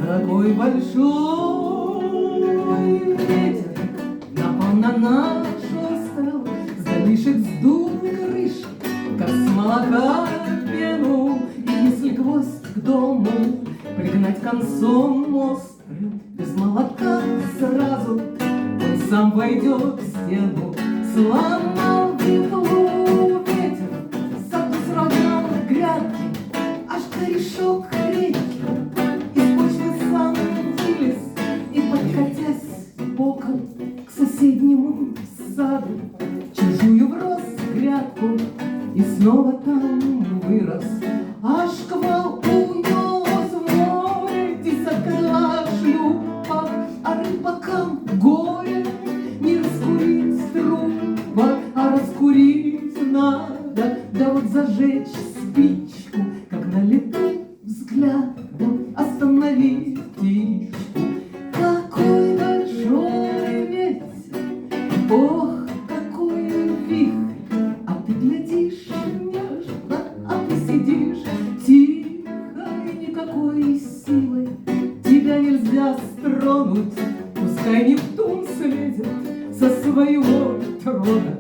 Такой большой ветер напал на нашу стелу, с домишек сдул крыши, как с молока пену. И если гвоздь к дому пригнать концом острым, без молока сразу он сам пойдет в стену. Сломал ветлу ветер, саду сравнял грядки, аж корешок реки из почвы сам вылез, и, подкатясь боком к соседнему саду, чужую врос грядку и снова там вырос. А шквал унес в море десятка шлюпок, а рыбакам горе не раскурить трубок, а раскурить надо, да вот зажечь спичку, как на лету взглядом остановить птичку. Какой большой ветер, ох, какой вихрь, а ты глядишь нежно, а ты сидишь тихо, и никакой силой тебя нельзя стронуть. Пускай Нептун слезет со своего трона